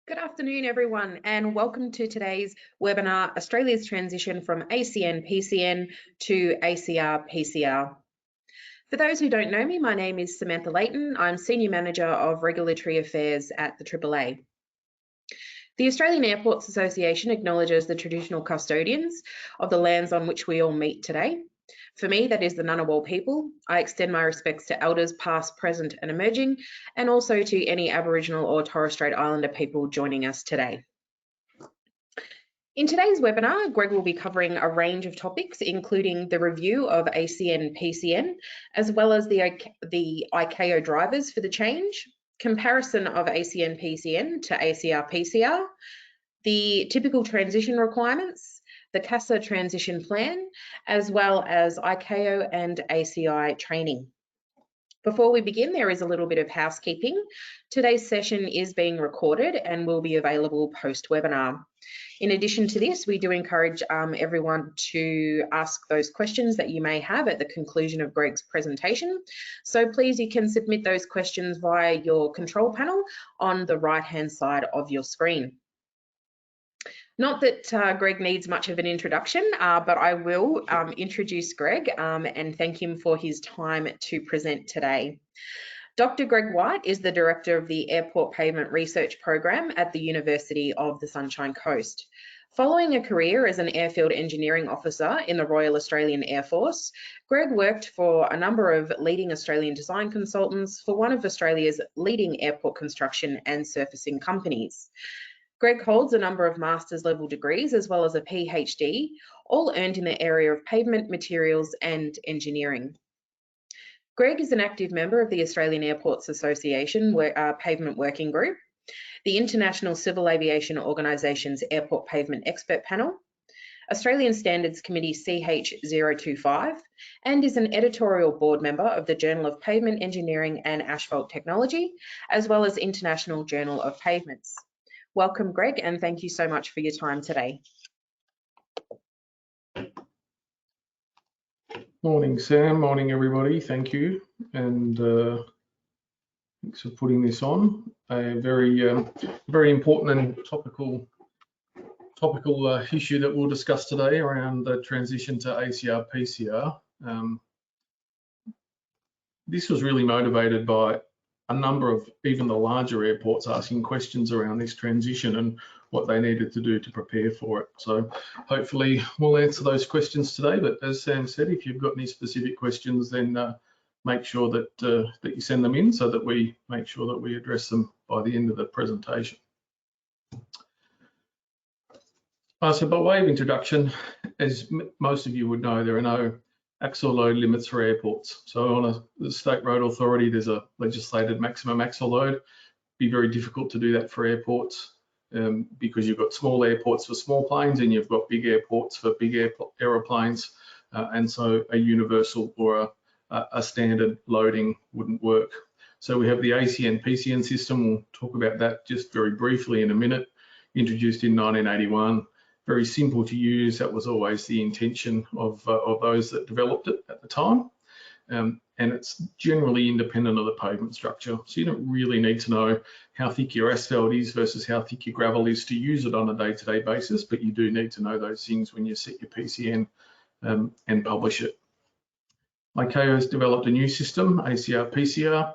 Good afternoon, everyone, and welcome to today's webinar, Australia's transition from ACN PCN to ACR PCR. For those who don't know me, my name is Samantha Layton. I'm Senior Manager of Regulatory Affairs at the AAA. The Australian Airports Association acknowledges the traditional custodians of the lands on which we all meet today. For me, that is the Ngunnawal people. I extend my respects to elders past, present and emerging, and also to any Aboriginal or Torres Strait Islander people joining us today. In today's webinar, Greg will be covering a range of topics, including the review of ACN PCN, as well as the ICAO drivers for the change, comparison of ACN PCN to ACR PCR, the typical transition requirements, the CASA transition plan, as well as ICAO and ACI training. Before we begin, there is a little bit of housekeeping. Today's session is being recorded and will be available post-webinar. In addition to this, we do encourage everyone to ask those questions that you may have at the conclusion of Greg's presentation. So please, you can submit those questions via your control panel on the right-hand side of your screen. Not that Greg needs much of an introduction, but I will introduce Greg and thank him for his time to present today. Dr. Greg White is the Director of the Airport Pavement Research Program at the University of the Sunshine Coast. Following a career as an airfield engineering officer in the Royal Australian Air Force, Greg worked for a number of leading Australian design consultants for one of Australia's leading airport construction and surfacing companies. Greg holds a number of master's level degrees as well as a PhD, all earned in the area of pavement materials and engineering. Greg is an active member of the Australian Airports Association Pavement Working Group, the International Civil Aviation Organisation's Airport Pavement Expert Panel, Australian Standards Committee CH025, and is an editorial board member of the Journal of Pavement Engineering and Asphalt Technology, as well as International Journal of Pavements. Welcome, Greg, and thank you so much for your time today. Morning, Sam. Morning, everybody. Thank you, and thanks for putting this on. A very important and topical issue that we'll discuss today around the transition to ACR PCR. This was really motivated by a number of even the larger airports asking questions around this transition and what they needed to do to prepare for it. So hopefully we'll answer those questions today, but as Sam said, if you've got any specific questions, then make sure that that you send them in so that we make sure that we address them by the end of the presentation. So by way of introduction, as most of you would know, there are no axle load limits for airports. So on the state road authority, there's a legislated maximum axle load. Be very difficult to do that for airports because you've got small airports for small planes and you've got big airports for big aeroplanes, and so a universal or a standard loading wouldn't work. So we have the ACN PCN system. We'll talk about that just very briefly in a minute. Introduced in 1981. Very simple to use. That was always the intention of those that developed it at the time. And it's generally independent of the pavement structure. So you don't really need to know how thick your asphalt is versus how thick your gravel is to use it on a day-to-day basis, but you do need to know those things when you set your PCN and publish it. ICAO has developed a new system, ACR PCR,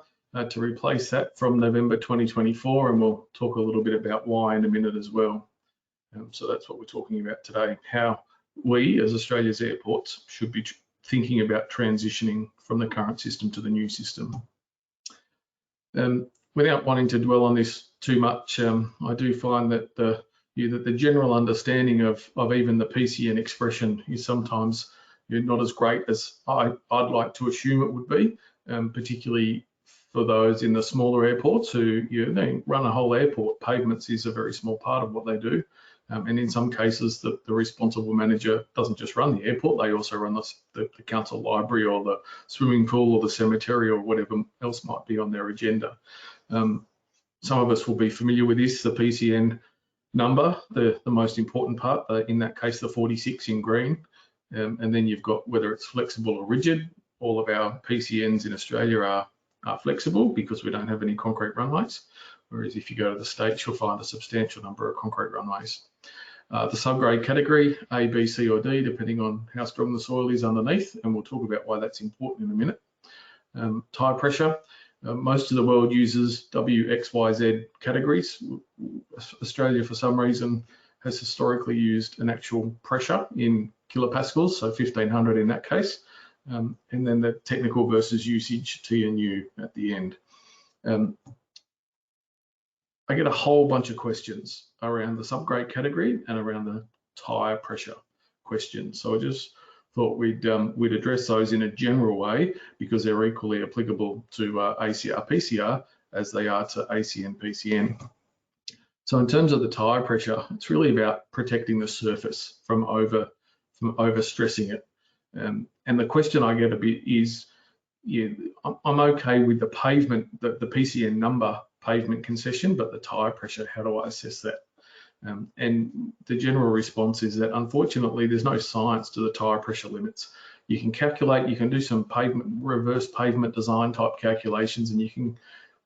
to replace that from November 2024, and we'll talk a little bit about why in a minute as well. So that's what we're talking about today, how we as Australia's airports should be thinking about transitioning from the current system to the new system. Without wanting to dwell on this too much, I do find that the general understanding of even the PCN expression is sometimes not as great as I'd like to assume it would be, particularly for those in the smaller airports who they run a whole airport. Pavements is a very small part of what they do. And in some cases, the responsible manager doesn't just run the airport, they also run the council library or the swimming pool or the cemetery or whatever else might be on their agenda. Some of us will be familiar with this, the PCN number, the most important part, in that case, the 46 in green. And then you've got whether it's flexible or rigid. All of our PCNs in Australia are flexible because we don't have any concrete runways. whereas if you go to the States, you'll find a substantial number of concrete runways. The subgrade category, A, B, C, or D, depending on how strong the soil is underneath, and we'll talk about why that's important in a minute. Tire pressure, most of the world uses W, X, Y, Z categories. Australia, for some reason, has historically used an actual pressure in kilopascals, so 1500 in that case, and then the technical versus usage, T and U at the end. I get a whole bunch of questions around the subgrade category and around the tire pressure questions. So I just thought we'd address those in a general way because they're equally applicable to ACR, PCR as they are to ACN, PCN. So in terms of the tire pressure, it's really about protecting the surface from overstressing it. And the question I get a bit is, yeah, I'm okay with the pavement, the PCN number pavement concession, but the tire pressure, how do I assess that? And the general response is that unfortunately there's no science to the tire pressure limits. You can calculate, you can do some reverse pavement design type calculations, and you can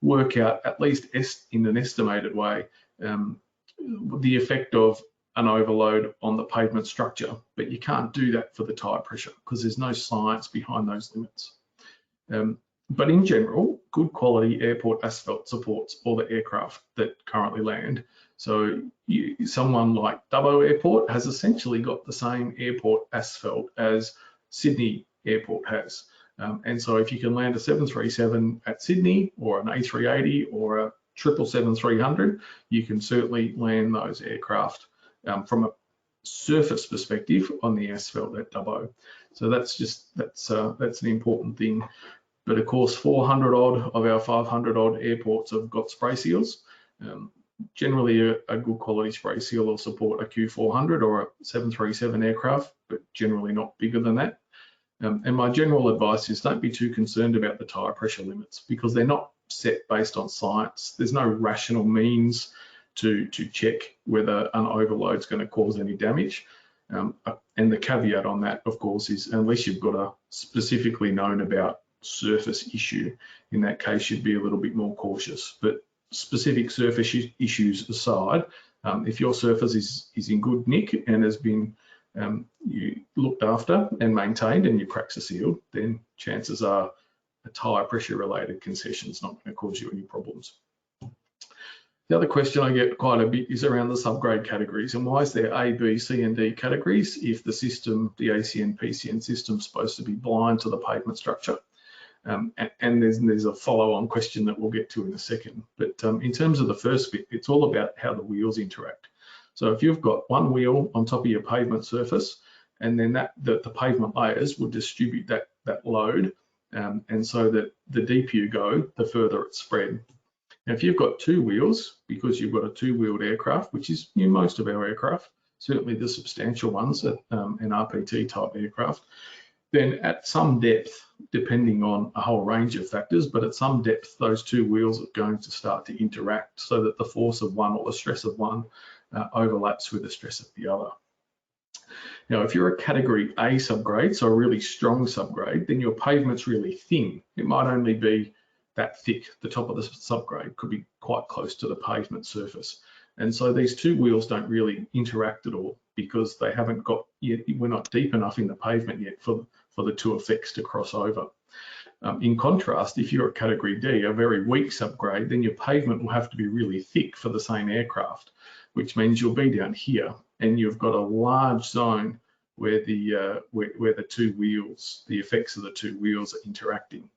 work out, at least in an estimated way, the effect of an overload on the pavement structure, but you can't do that for the tire pressure because there's no science behind those limits. But in general, good quality airport asphalt supports all the aircraft that currently land. So someone like Dubbo Airport has essentially got the same airport asphalt as Sydney Airport has. And so if you can land a 737 at Sydney or an A380 or a 777-300, you can certainly land those aircraft from a surface perspective on the asphalt at Dubbo. So that's an important thing. But of course, 400 odd of our 500 odd airports have got spray seals. Generally, a good quality spray seal will support a Q400 or a 737 aircraft, but generally not bigger than that. And my general advice is don't be too concerned about the tire pressure limits because they're not set based on science. There's no rational means to check whether an overload is going to cause any damage. And the caveat on that, of course, is unless you've got a specifically known about surface issue, in that case you'd be a little bit more cautious. But specific surface issues aside, if your surface is in good nick and has been you looked after and maintained and your cracks are sealed, then chances are a tire pressure related concession is not going to cause you any problems. The other question I get quite a bit is around the subgrade categories and why is there A, B, C and D categories if the system, the ACN, PCN system is supposed to be blind to the pavement structure? And there's a follow-on question that we'll get to in a second. But in terms of the first bit, it's all about how the wheels interact. So if you've got one wheel on top of your pavement surface, and then the pavement layers will distribute that load, and so that the deeper you go, the further it's spread. Now, if you've got two wheels, because you've got a two-wheeled aircraft, which is most of our aircraft, certainly the substantial ones, an RPT type aircraft, then at some depth, depending on a whole range of factors, but at some depth, those two wheels are going to start to interact so that the force of one or the stress of one overlaps with the stress of the other. Now, if you're a category A subgrade, so a really strong subgrade, then your pavement's really thin. It might only be that thick. The top of the subgrade could be quite close to the pavement surface. And so these two wheels don't really interact at all because they haven't got yet, we're not deep enough in the pavement yet for the two effects to cross over. In contrast, if you're a category D, a very weak subgrade, then your pavement will have to be really thick for the same aircraft, which means you'll be down here and you've got a large zone where the two wheels, the effects of the two wheels are interacting.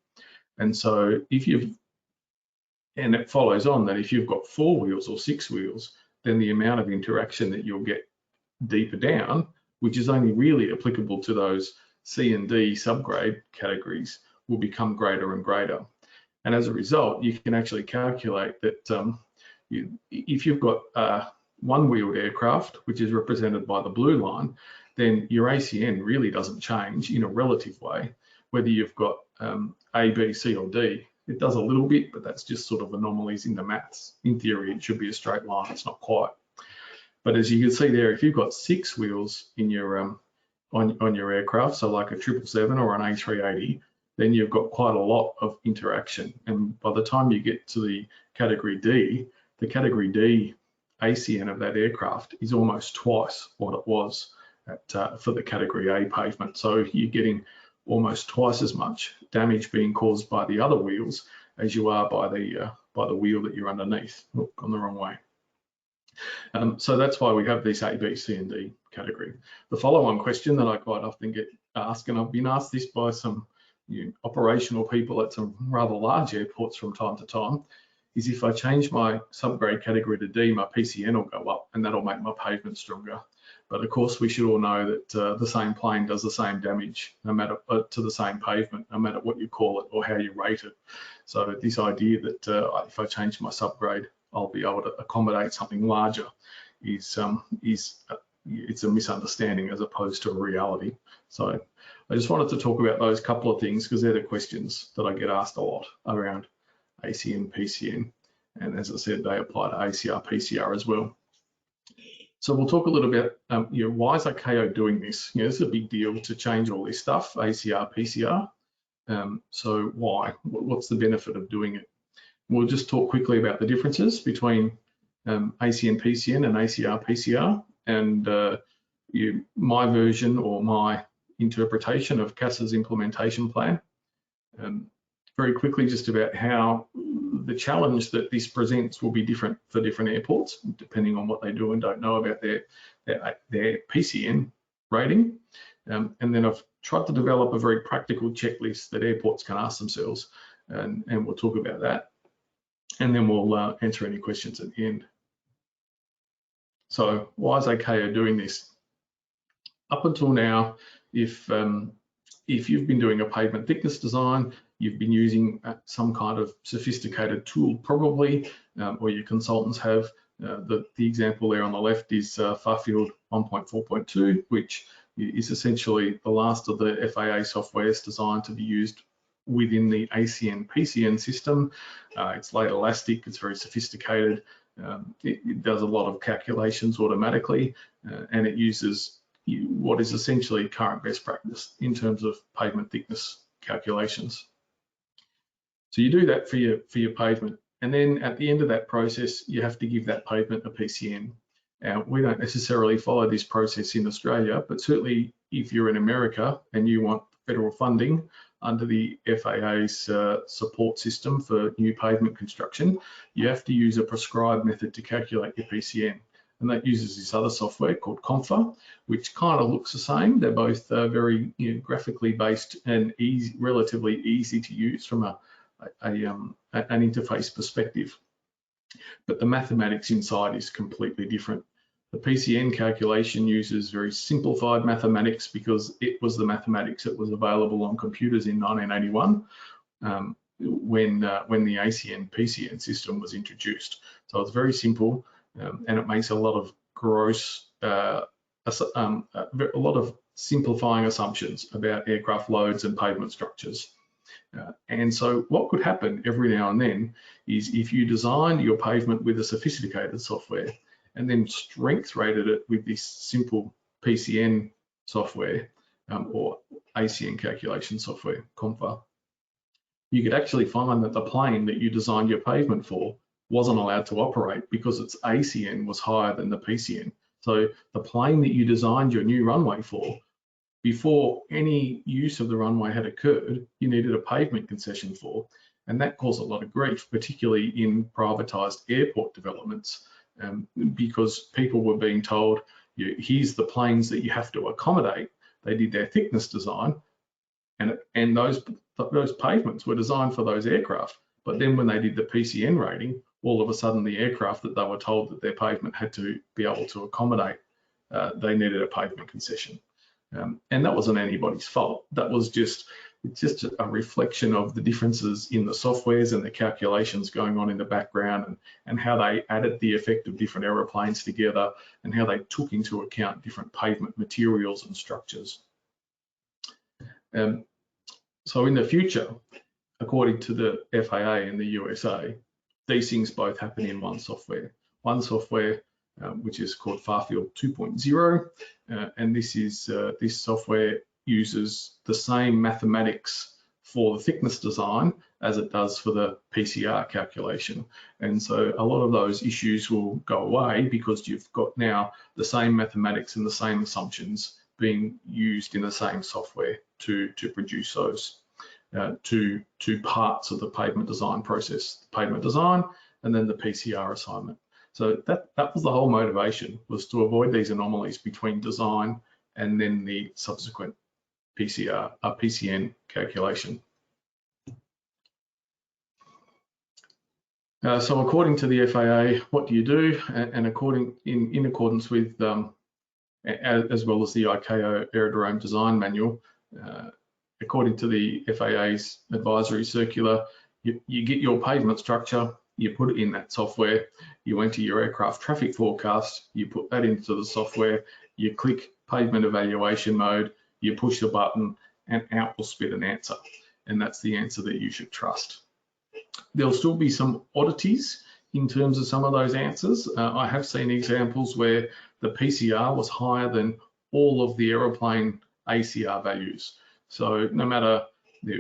And so and it follows on that if you've got 4 wheels or 6 wheels, then the amount of interaction that you'll get deeper down, which is only really applicable to those C and D subgrade categories, will become greater and greater. And as a result, you can actually calculate that if you've got a one-wheeled aircraft, which is represented by the blue line, then your ACN really doesn't change in a relative way, whether you've got A, B, C or D. It does a little bit, but that's just sort of anomalies in the maths. In theory, it should be a straight line. It's not quite. But as you can see there, if you've got 6 wheels in your on your aircraft, so like a 777 or an A380, then you've got quite a lot of interaction. And by the time you get to the category D, the category D ACN of that aircraft is almost twice what it was for the category A pavement. So you're getting almost twice as much damage being caused by the other wheels as you are by the wheel that you're underneath. Oh, gone the wrong way. So that's why we have this A, B, C, and D category. The follow-on question that I quite often get asked, and I've been asked this by some operational people at some rather large airports from time to time, is if I change my subgrade category to D, my PCN will go up, and that'll make my pavement stronger. But of course, we should all know that the same plane does the same damage, no matter to the same pavement, no matter what you call it or how you rate it. So this idea that if I change my subgrade, I'll be able to accommodate something larger it's a misunderstanding as opposed to a reality. So I just wanted to talk about those couple of things because they're the questions that I get asked a lot around ACN, PCN, and as I said, they apply to ACR, PCR as well. So we'll talk a little bit, why is ACAO doing this? This is a big deal to change all this stuff, ACR, PCR. So why? What's the benefit of doing it? We'll just talk quickly about the differences between ACN, PCN and ACR, PCR, and my version or my interpretation of CASA's implementation plan. Very quickly, just about how the challenge that this presents will be different for different airports, depending on what they do and don't know about their PCN rating. And then I've tried to develop a very practical checklist that airports can ask themselves, and we'll talk about that. And then we'll answer any questions at the end. So why is ACAO doing this? Up until now, if you've been doing a pavement thickness design, you've been using some kind of sophisticated tool probably, or your consultants have. The example there on the left is Farfield 1.4.2, which is essentially the last of the FAA softwares designed to be used within the ACN PCN system. It's laid elastic, it's very sophisticated. It does a lot of calculations automatically, and it uses what is essentially current best practice in terms of pavement thickness calculations. So you do that for your pavement, and then at the end of that process, you have to give that pavement a PCN. We don't necessarily follow this process in Australia, but certainly if you're in America and you want federal funding under the FAA's support system for new pavement construction, you have to use a prescribed method to calculate your PCN. And that uses this other software called Confa, which kind of looks the same. They're both very graphically based and relatively easy to use from an interface perspective. But the mathematics inside is completely different. The PCN calculation uses very simplified mathematics because it was the mathematics that was available on computers in 1981 when the ACN PCN system was introduced. So it's very simple, and it makes a lot of a lot of simplifying assumptions about aircraft loads and pavement structures. And so what could happen every now and then is if you designed your pavement with a sophisticated software and then strength rated it with this simple PCN software or ACN calculation software, Confa, you could actually find that the plane that you designed your pavement for wasn't allowed to operate because its ACN was higher than the PCN. So the plane that you designed your new runway for, before any use of the runway had occurred, you needed a pavement concession for, and that caused a lot of grief, particularly in privatized airport developments, because people were being told, here's the planes that you have to accommodate. They did their thickness design, and those pavements were designed for those aircraft. But then when they did the PCN rating, all of a sudden the aircraft that they were told that their pavement had to be able to accommodate, they needed a pavement concession. And that wasn't anybody's fault. That was just a reflection of the differences in the softwares and the calculations going on in the background, and how they added the effect of different aeroplanes together, and how they took into account different pavement materials and structures. So in the future, according to the FAA in the USA, these things both happen in one software. One software which is called Farfield 2.0, and this software uses the same mathematics for the thickness design as it does for the PCR calculation. And so a lot of those issues will go away because you've got now the same mathematics and the same assumptions being used in the same software to produce those two parts of the pavement design process, the pavement design and then the PCR assignment. So that was the whole motivation, was to avoid these anomalies between design and then the subsequent PCN calculation. So according to the FAA, what do you do? And in accordance with, as well as the ICAO Aerodrome Design Manual, according to the FAA's advisory circular, you get your pavement structure, you put it in that software, you enter your aircraft traffic forecast, you put that into the software, you click pavement evaluation mode, you push the button, and out will spit an answer. And that's the answer that you should trust. There'll still be some oddities in terms of some of those answers. I have seen examples where the PCR was higher than all of the aeroplane ACR values. So no matter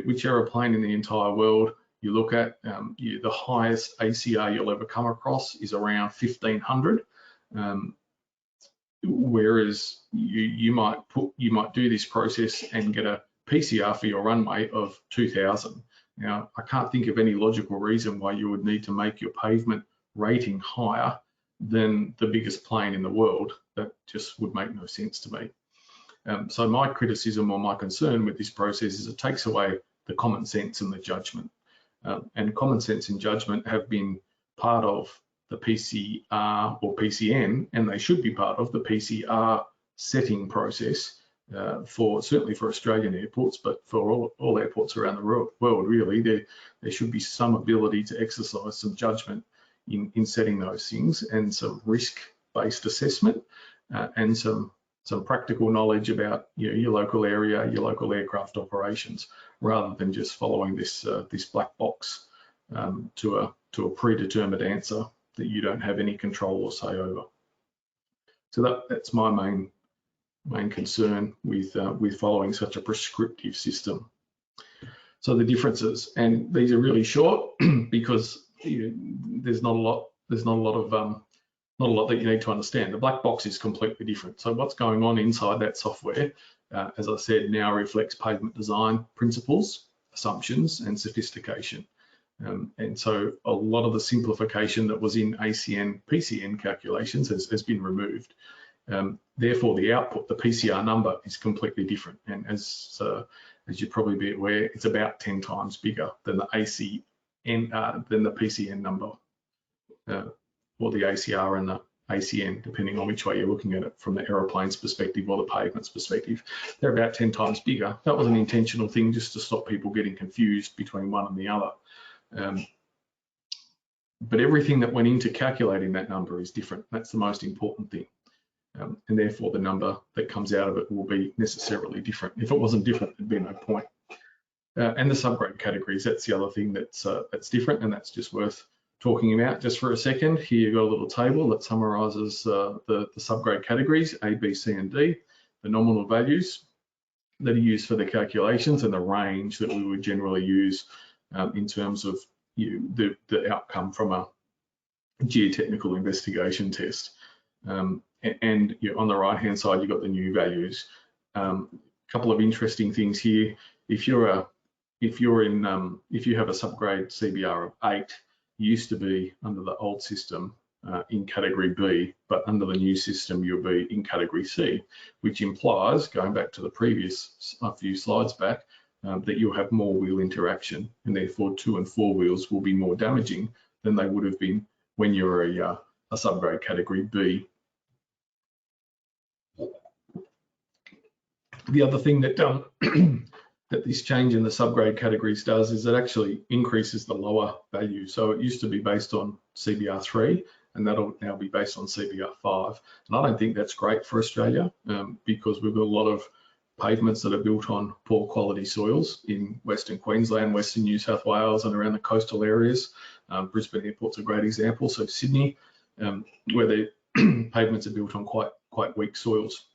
which aeroplane in the entire world you look at, the highest ACR you'll ever come across is around 1500. Whereas you might do this process and get a PCR for your runway of 2000. Now, I can't think of any logical reason why you would need to make your pavement rating higher than the biggest plane in the world. That just would make no sense to me. So my criticism or my concern with this process is it takes away the common sense and the judgment. And common sense and judgment have been part of the PCR or PCN, and they should be part of the PCR setting process certainly for Australian airports, but for all airports around the world, really, there should be some ability to exercise some judgment in setting those things, and some risk-based assessment, and some practical knowledge about your local area, your local aircraft operations, rather than just following this black box to a predetermined answer that you don't have any control or say over. So that's my main concern with following such a prescriptive system. So the differences, and these are really short because there's not a lot that you need to understand. The black box is completely different. So what's going on inside that software, as I said, now reflects pavement design principles, assumptions, and sophistication. And so a lot of the simplification that was in ACN, PCN calculations has been removed. Therefore, the output, the PCR number, is completely different. And as you'd probably be aware, it's about 10 times bigger than the ACN, than the PCN number, or the ACR and the ACN, depending on which way you're looking at it, from the aeroplane's perspective or the pavement's perspective. They're about 10 times bigger. That was an intentional thing just to stop people getting confused between one and the other. But everything that went into calculating that number is different. That's the most important thing. And therefore the number that comes out of it will be necessarily different. If it wasn't different, there'd be no point. And the subgrade categories, that's the other thing that's different, and that's just worth talking about just for a second. Here you've got a little table that summarises the subgrade categories, A, B, C, and D, the nominal values that are used for the calculations, and the range that we would generally use in terms of the outcome from a geotechnical investigation test. And on the right-hand side, you've got the new values. Couple of interesting things here. If you have a subgrade CBR of 8, you used to be under the old system in category B, but under the new system you'll be in category C, which implies, going back to the previous few slides back, that you'll have more wheel interaction, and therefore 2 and 4 wheels will be more damaging than they would have been when you're a subgrade category B. The other thing that that this change in the subgrade categories does is it actually increases the lower value. So it used to be based on CBR 3, and that'll now be based on CBR 5. And I don't think that's great for Australia because we've got a lot of pavements that are built on poor quality soils in Western Queensland, Western New South Wales, and around the coastal areas. Brisbane Airport's a great example. So Sydney, where the pavements are built on quite weak soils.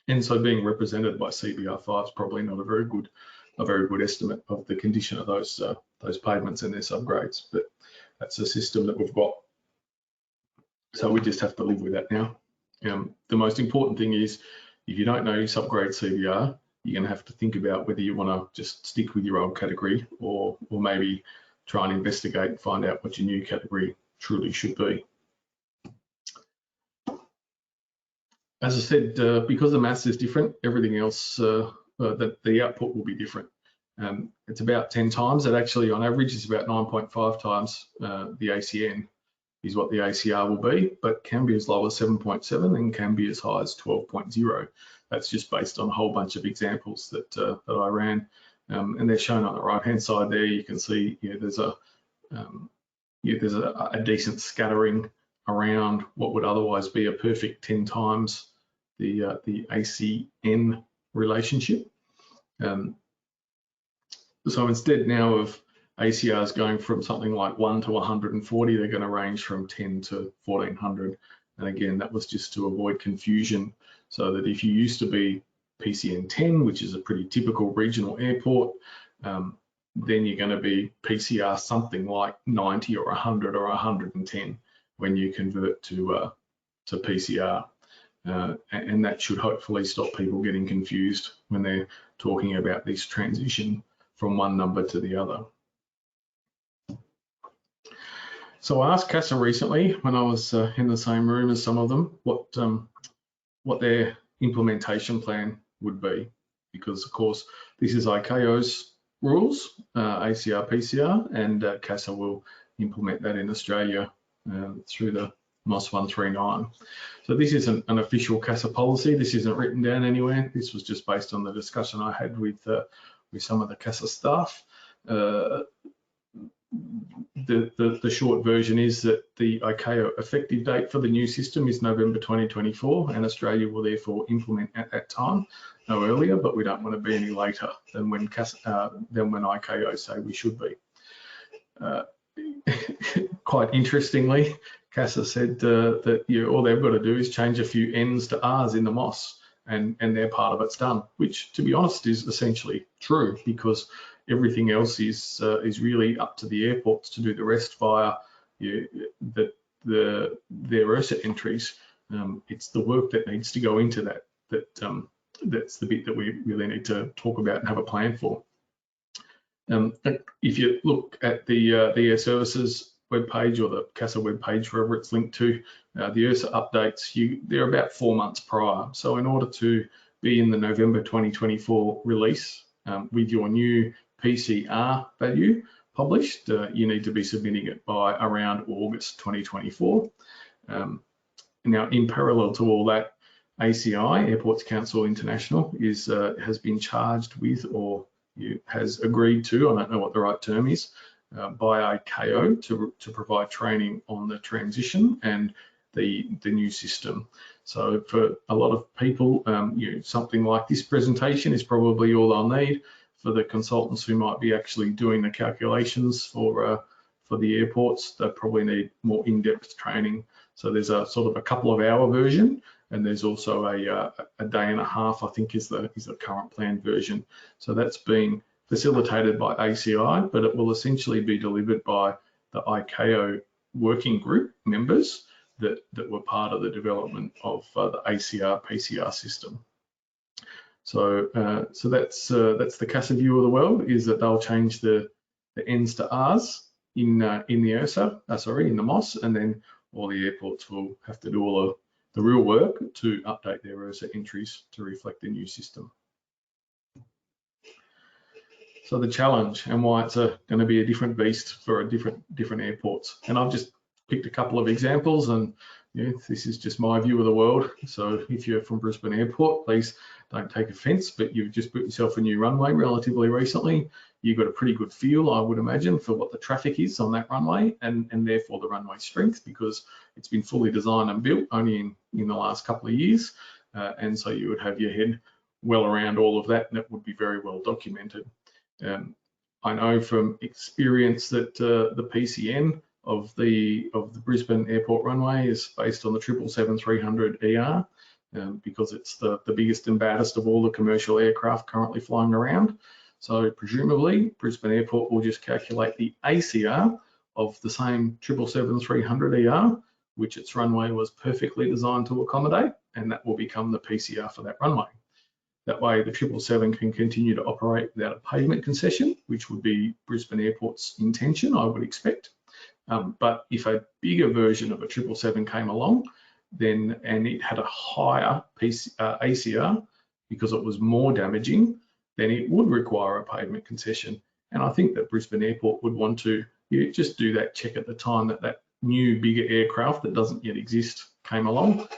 And so being represented by CBR 5 is probably not a very good a very good estimate of the condition of those pavements and their subgrades. But that's a system that we've got. So we just have to live with that now. The most important thing is, if you don't know your subgrade CBR, you're going to have to think about whether you want to just stick with your old category or maybe try and investigate and find out what your new category truly should be. As I said, because the mass is different, everything else, the output will be different. It's about 10 times. It actually, on average, is about 9.5 times the ACN is what the ACR will be, but can be as low as 7.7 and can be as high as 12.0. That's just based on a whole bunch of examples that I ran, and they're shown on the right-hand side there. You can see there's a decent scattering around what would otherwise be a perfect 10 times the ACN relationship. So instead now of ACRs going from something like 1 to 140, they're going to range from 10 to 1400. And again, that was just to avoid confusion, so that if you used to be PCN 10, which is a pretty typical regional airport, then you're going to be PCR something like 90 or 100 or 110 when you convert to PCR. And that should hopefully stop people getting confused when they're talking about this transition from one number to the other. So I asked CASA recently, when I was in the same room as some of them, what their implementation plan would be, because of course this is ICAO's rules, ACR, PCR, and CASA will implement that in Australia through the MOS 139. So this isn't an official CASA policy. This isn't written down anywhere. This was just based on the discussion I had with some of the CASA staff. The short version is that the ICAO effective date for the new system is November 2024, and Australia will therefore implement at that time, no earlier, but we don't want to be any later than when ICAO say we should be. Quite interestingly, CASA said that all they've got to do is change a few N's to R's in the MOS, and their part of it's done, which, to be honest, is essentially true, because everything else is really up to the airports to do the rest via their ERSA entries. It's the work that needs to go into that's the bit that we really need to talk about and have a plan for. If you look at the Air Services webpage or the CASA webpage, wherever it's linked to, the ERSA updates, they're about 4 months prior. So in order to be in the November 2024 release with your new PCR value published, you need to be submitting it by around August 2024. Now, in parallel to all that, ACI, Airports Council International, has been charged with, or has agreed to, I don't know what the right term is, by ICAO to provide training on the transition and the new system. So for a lot of people, something like this presentation is probably all they'll need. For the consultants who might be actually doing the calculations for the airports, they probably need more in-depth training. So there's a sort of a couple of hour version, and there's also a day and a half, I think, is the current planned version. So that's being facilitated by ACI, but it will essentially be delivered by the ICAO working group members that were part of the development of the ACR PCR system. So that's the CASA view of the world, is that they'll change the N's to R's in the ERSA, in the MOS, and then all the airports will have to do all of the real work to update their ERSA entries to reflect the new system. So the challenge and why it's going to be a different beast for different airports. And I've just picked a couple of examples, and this is just my view of the world. So if you're from Brisbane Airport, please don't take offence, but you've just built yourself a new runway relatively recently. You've got a pretty good feel, I would imagine, for what the traffic is on that runway, and therefore the runway strength, because it's been fully designed and built only in the last couple of years. And so you would have your head well around all of that, and it would be very well documented. I know from experience that the PCN of the Brisbane Airport runway is based on the 777-300 ER, because it's the biggest and baddest of all the commercial aircraft currently flying around. So presumably Brisbane Airport will just calculate the ACR of the same 777-300ER, which its runway was perfectly designed to accommodate, and that will become the PCR for that runway. That way the 777 can continue to operate without a pavement concession, which would be Brisbane Airport's intention, I would expect. But if a bigger version of a 777 came along, then and it had a higher ACR because it was more damaging, then it would require a pavement concession. And I think that Brisbane Airport would want to just do that check at the time that that new bigger aircraft that doesn't yet exist came along,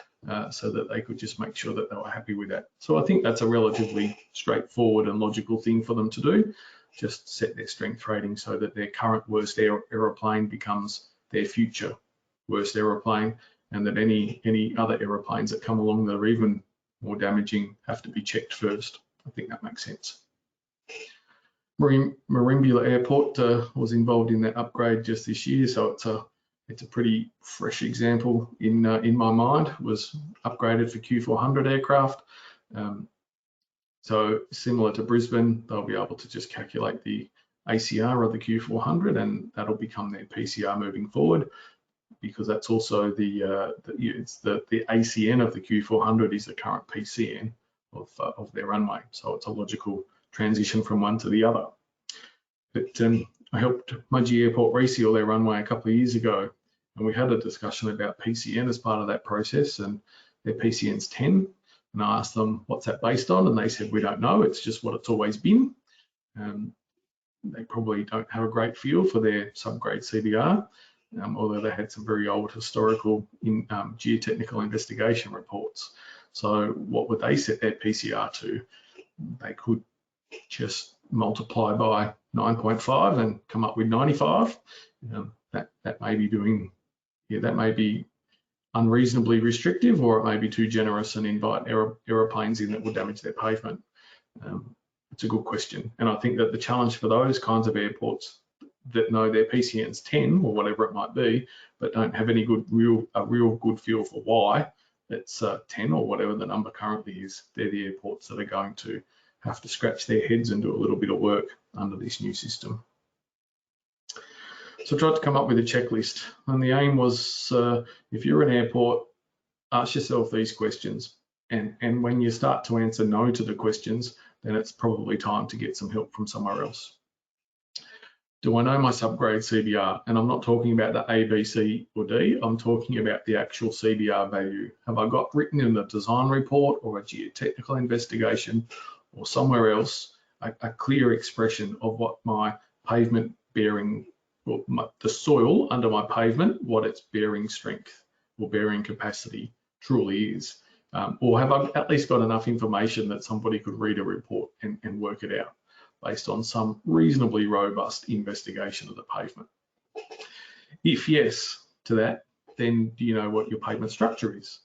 so that they could just make sure that they were happy with that. So I think that's a relatively straightforward and logical thing for them to do. Just set their strength rating so that their current worst aeroplane becomes their future worst aeroplane, and that any other aeroplanes that come along that are even more damaging have to be checked first. I think that makes sense. Merimbula Airport was involved in that upgrade just this year, so it's a pretty fresh example in my mind. It was upgraded for Q400 aircraft. So similar to Brisbane, they'll be able to just calculate the ACR of the Q400, and that'll become their PCR moving forward, because that's also the ACN of the Q400 is the current PCN of their runway. So it's a logical transition from one to the other. But I helped Mudgee Airport reseal their runway a couple of years ago, and we had a discussion about PCN as part of that process, and their PCN's 10. And I asked them, what's that based on? And they said, we don't know, it's just what it's always been. They probably don't have a great feel for their subgrade CBR, although they had some very old historical geotechnical investigation reports. So what would they set their PCR to? They could just multiply by 9.5 and come up with 95. That may be doing, that may be unreasonably restrictive, or it may be too generous and invite aeroplanes in that will damage their pavement. It's a good question, and I think that the challenge for those kinds of airports that know their PCN's 10 or whatever it might be, but don't have any real good feel for why it's 10 or whatever the number currently is, they're the airports that are going to have to scratch their heads and do a little bit of work under this new system. So I tried to come up with a checklist, and the aim was, if you're an airport, ask yourself these questions, and when you start to answer no to the questions, then it's probably time to get some help from somewhere else. Do I know my subgrade CBR? And I'm not talking about the A, B, C, or D. I'm talking about the actual CBR value. Have I got written in the design report or a geotechnical investigation or somewhere else a clear expression of what my pavement bearing, or the soil under my pavement, what its bearing strength or bearing capacity truly is? Or have I at least got enough information that somebody could read a report and work it out based on some reasonably robust investigation of the pavement? If yes to that, then do you know what your pavement structure is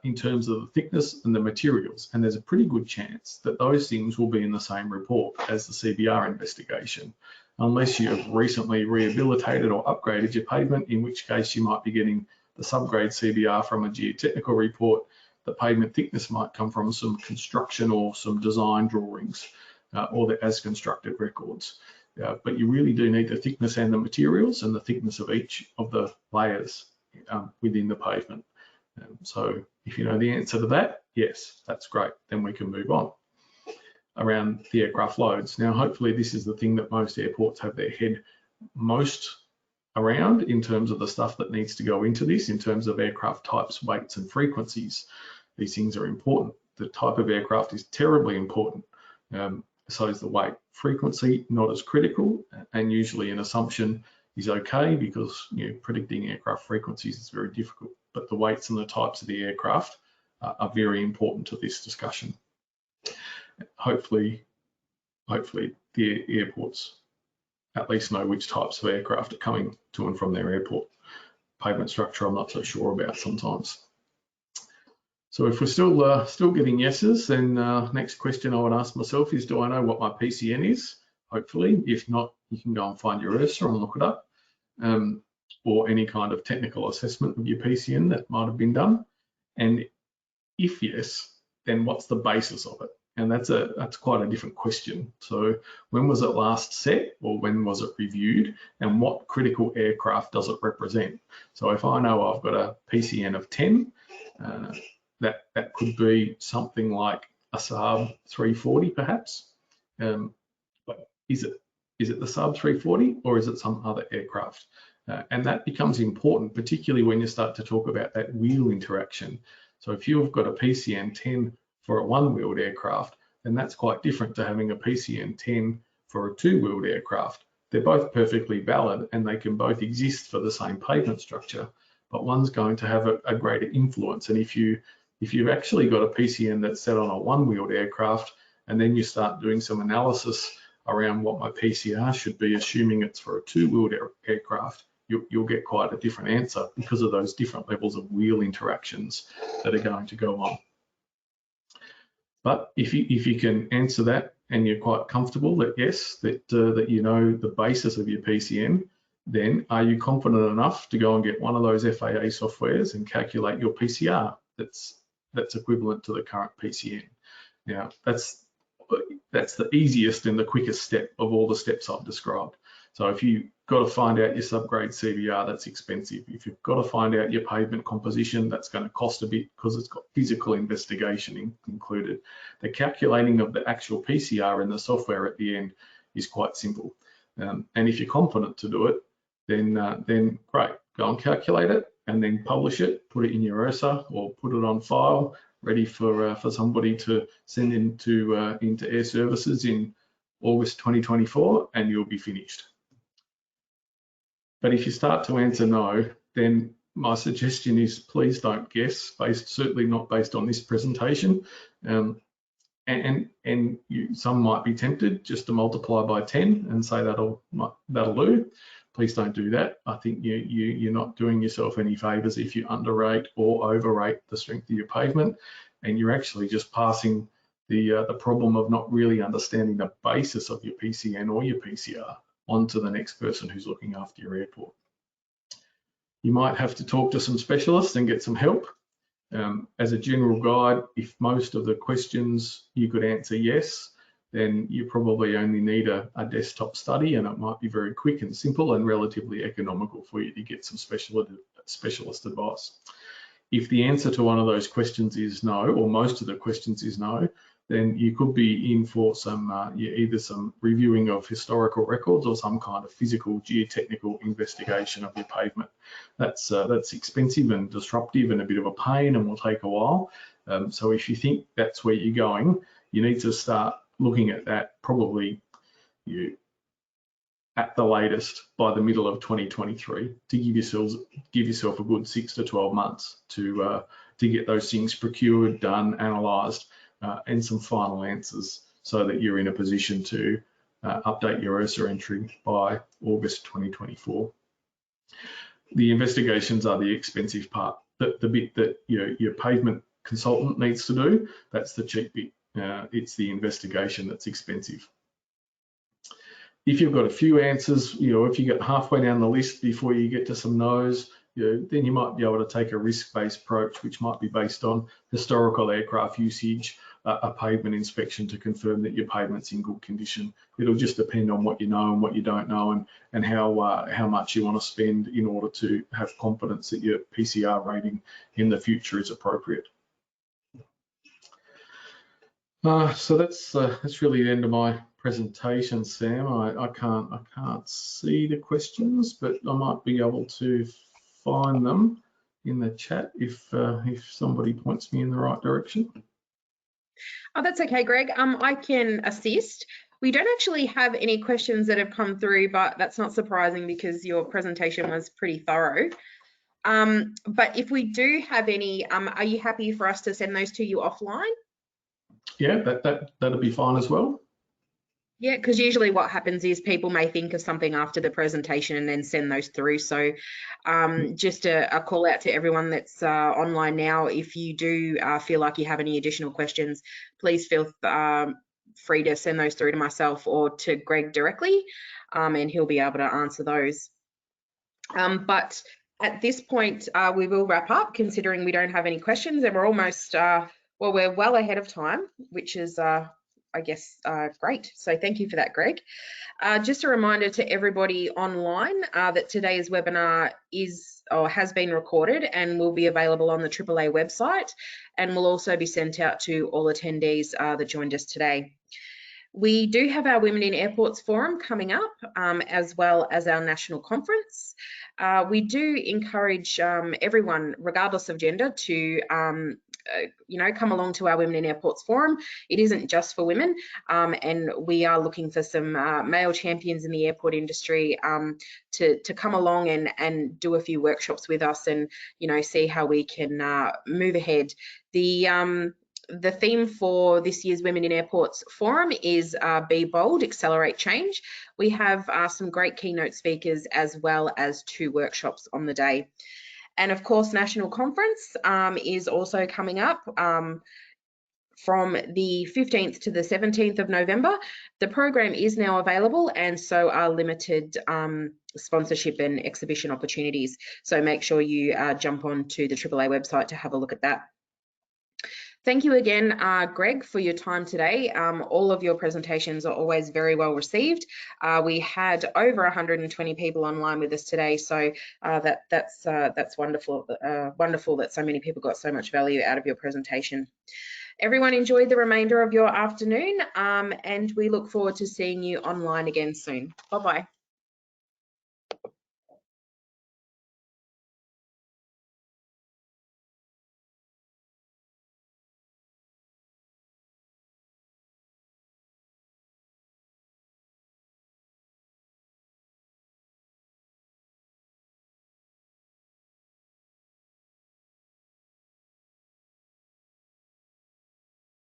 in terms of the thickness and the materials? And there's a pretty good chance that those things will be in the same report as the CBR investigation, unless you have recently rehabilitated or upgraded your pavement, in which case you might be getting the subgrade CBR from a geotechnical report. The pavement thickness might come from some construction or some design drawings or the as constructed records. But you really do need the thickness and the materials and the thickness of each of the layers within the pavement. So if you know the answer to that, yes, that's great. Then we can move on around the aircraft loads. Now, hopefully this is the thing that most airports have their head most around in terms of the stuff that needs to go into this, in terms of aircraft types, weights, and frequencies. These things are important. The type of aircraft is terribly important. So is the weight. Frequency, not as critical, and usually an assumption is okay, because predicting aircraft frequencies is very difficult. But the weights and the types of the aircraft are very important to this discussion. Hopefully the airports at least know which types of aircraft are coming to and from their airport. Pavement structure, I'm not so sure about sometimes. So if we're still getting yeses, then next question I would ask myself is, do I know what my PCN is? Hopefully. If not, you can go and find your ERSA and look it up, or any kind of technical assessment of your PCN that might have been done. And if yes, then what's the basis of it? And that's quite a different question. So when was it last set, or when was it reviewed, and what critical aircraft does it represent? So if I know I've got a PCN of 10, that could be something like a Saab 340 perhaps. But is it the Saab 340, or is it some other aircraft? And that becomes important, particularly when you start to talk about that wheel interaction. So if you've got a PCN 10 for a one-wheeled aircraft, then that's quite different to having a PCN 10 for a two-wheeled aircraft. They're both perfectly valid and they can both exist for the same pavement structure, but one's going to have a greater influence. And if you've actually got a PCN that's set on a one-wheeled aircraft, and then you start doing some analysis around what my PCR should be, assuming it's for a two-wheeled aircraft, you'll get quite a different answer because of those different levels of wheel interactions that are going to go on. But if you can answer that and you're quite comfortable that yes, that you know the basis of your PCN, then are you confident enough to go and get one of those FAA softwares and calculate your PCR that's equivalent to the current PCN? Now, that's the easiest and the quickest step of all the steps I've described. So if you've got to find out your subgrade CBR, that's expensive. If you've got to find out your pavement composition, that's going to cost a bit because it's got physical investigation included. The calculating of the actual PCR in the software at the end is quite simple. And if you're confident to do it, then great, go and calculate it and then publish it, put it in your ERSA or put it on file, ready for somebody to send into Air Services in August 2024, and you'll be finished. But if you start to answer no, then my suggestion is please don't guess, certainly not based on this presentation. Some might be tempted just to multiply by 10 and say that'll do. Please don't do that. I think you're not doing yourself any favors if you underrate or overrate the strength of your pavement, and you're actually just passing the problem of not really understanding the basis of your PCN or your PCR on to the next person who's looking after your airport. You might have to talk to some specialists and get some help. As a general guide, if most of the questions you could answer yes, then you probably only need a desktop study, and it might be very quick and simple and relatively economical for you to get some specialist advice. If the answer to one of those questions is no, or most of the questions is no, then you could be in for some either some reviewing of historical records or some kind of physical geotechnical investigation of your pavement. That's expensive and disruptive and a bit of a pain and will take a while. So if you think that's where you're going, you need to start looking at that probably at the latest by the middle of 2023 to give yourself a good 6 to 12 months to get those things procured, done, analysed, and some final answers so that you're in a position to update your ERSA entry by August 2024. The investigations are the expensive part. The bit that your pavement consultant needs to do, that's the cheap bit. It's the investigation that's expensive. If you've got a few answers, if you get halfway down the list before you get to some no's, then you might be able to take a risk-based approach, which might be based on historical aircraft usage, a pavement inspection to confirm that your pavement's in good condition. It'll just depend on what you know and what you don't know, and how much you want to spend in order to have confidence that your PCR rating in the future is appropriate. So that's really the end of my presentation, Sam. I can't see the questions, but I might be able to find them in the chat if somebody points me in the right direction. Oh, that's okay, Greg. I can assist. We don't actually have any questions that have come through, but that's not surprising because your presentation was pretty thorough. But if we do have any, are you happy for us to send those to you offline? Yeah, that'd be fine as well. Yeah, because usually what happens is people may think of something after the presentation and then send those through. So just a call out to everyone that's online now. If you do feel like you have any additional questions, please feel free to send those through to myself or to Greg directly, and he'll be able to answer those. But at this point, we will wrap up, considering we don't have any questions and we're almost Well, we're well ahead of time, which is, I guess, great. So thank you for that, Greg. Just a reminder to everybody online that today's webinar is or has been recorded and will be available on the AAA website, and will also be sent out to all attendees that joined us today. We do have our Women in Airports Forum coming up, as well as our national conference. We do encourage everyone, regardless of gender, to come along to our Women in Airports Forum. It isn't just for women, and we are looking for some male champions in the airport industry to come along and do a few workshops with us, and see how we can move ahead. The theme for this year's Women in Airports Forum is Be Bold, Accelerate Change. We have some great keynote speakers as well as 2 workshops on the day. And of course, National Conference is also coming up from the 15th to the 17th of November. The program is now available, and so are limited sponsorship and exhibition opportunities. So make sure you jump on to the AAA website to have a look at that. Thank you again, Greg, for your time today. All of your presentations are always very well received. We had over 120 people online with us today, so that's wonderful. Wonderful that so many people got so much value out of your presentation. Everyone enjoy the remainder of your afternoon, and we look forward to seeing you online again soon. Bye-bye.